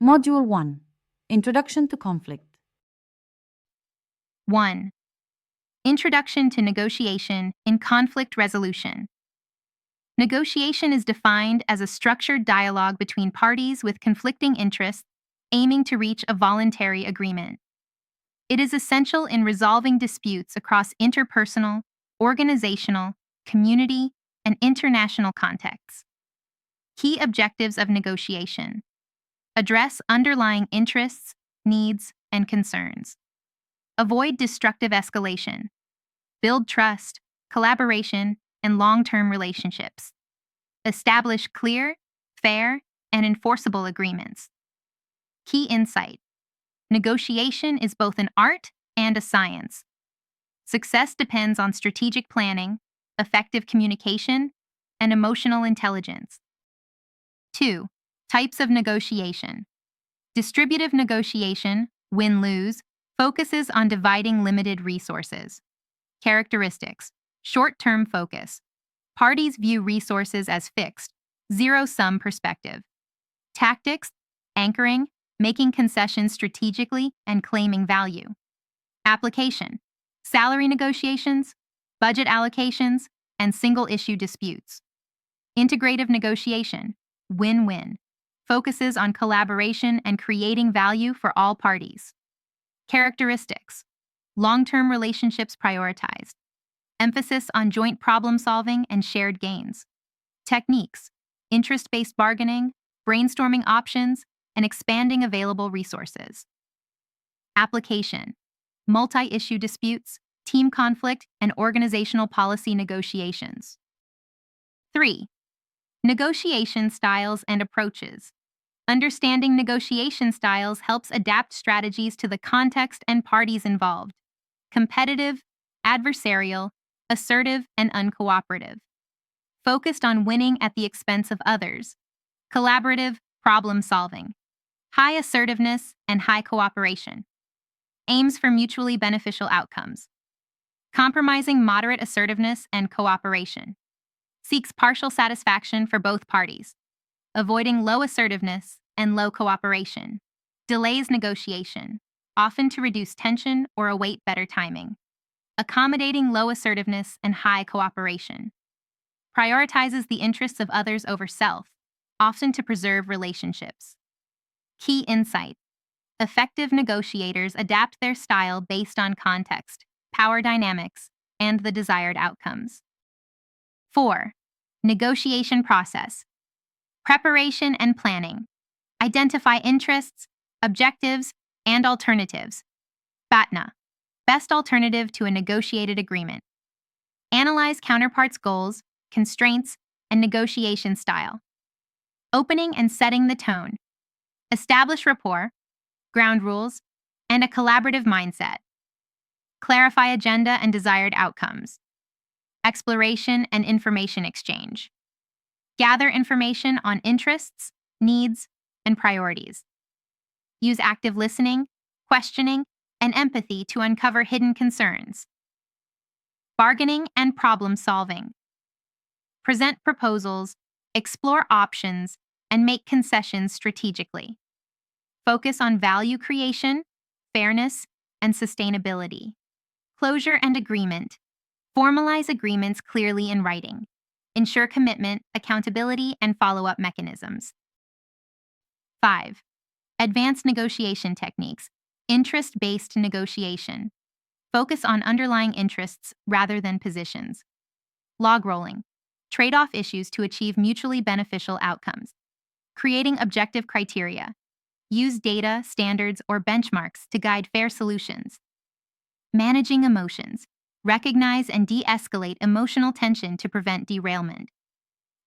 Module 1 Introduction to Conflict. 1. Introduction to negotiation in conflict resolution. Negotiation is defined as a structured dialogue between parties with conflicting interests aiming to reach a voluntary agreement. It is essential in resolving disputes across interpersonal, organizational, community, and international contexts. Key objectives of negotiation: address underlying interests, needs, and concerns. Avoid destructive escalation. Build trust, collaboration, and long-term relationships. Establish clear, fair, and enforceable agreements. Key insight: negotiation is both an art and a science. Success depends on strategic planning, effective communication, and emotional intelligence. 2. Types of negotiation. Distributive negotiation, win-lose, focuses on dividing limited resources. Characteristics: short-term focus. Parties view resources as fixed, zero-sum perspective. Tactics: anchoring, making concessions strategically, and claiming value. Application: salary negotiations, budget allocations, and single-issue disputes. Integrative negotiation, win-win, focuses on collaboration and creating value for all parties. Characteristics: long-term relationships prioritized. Emphasis on joint problem-solving and shared gains. Techniques: interest-based bargaining, brainstorming options, and expanding available resources. Application: multi-issue disputes, team conflict, and organizational policy negotiations. 3. Negotiation styles and approaches. Understanding negotiation styles helps adapt strategies to the context and parties involved: competitive, adversarial, assertive, and uncooperative. Focused on winning at the expense of others. Collaborative, problem-solving. High assertiveness and high cooperation. Aims for mutually beneficial outcomes. Compromising moderate assertiveness and cooperation. Seeks partial satisfaction for both parties. Avoiding low assertiveness and low cooperation. Delays negotiation, often to reduce tension or await better timing. Accommodating low assertiveness and high cooperation. Prioritizes the interests of others over self, often to preserve relationships. Key insight: effective negotiators adapt their style based on context, power dynamics, and the desired outcomes. 4. Negotiation process. Preparation and planning. Identify interests, objectives, and alternatives. BATNA, best alternative to a negotiated agreement. Analyze counterparts' goals, constraints, and negotiation style. Opening and setting the tone. Establish rapport, ground rules, and a collaborative mindset. Clarify agenda and desired outcomes. Exploration and information exchange. Gather information on interests, needs, and priorities. Use active listening, questioning, and empathy to uncover hidden concerns. Bargaining and problem solving. Present proposals, explore options, and make concessions strategically. Focus on value creation, fairness, and sustainability. Closure and agreement. Formalize agreements clearly in writing. Ensure commitment, accountability, and follow-up mechanisms. 5. Advanced negotiation techniques. Interest-based negotiation. Focus on underlying interests rather than positions. Log rolling. Trade-off issues to achieve mutually beneficial outcomes. Creating objective criteria. Use data, standards, or benchmarks to guide fair solutions. Managing emotions. Recognize and de-escalate emotional tension to prevent derailment.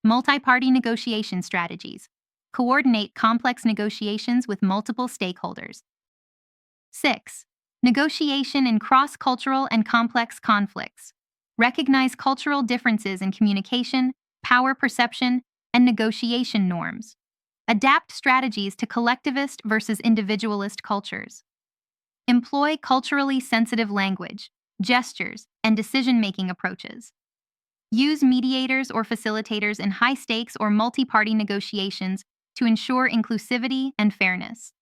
Multi-party negotiation strategies. Coordinate complex negotiations with multiple stakeholders. 6. Negotiation in cross-cultural and complex conflicts. Recognize cultural differences in communication, power perception, and negotiation norms. Adapt strategies to collectivist versus individualist cultures. Employ culturally sensitive language, gestures, and decision-making approaches. Use mediators or facilitators in high-stakes or multi-party negotiations to ensure inclusivity and fairness.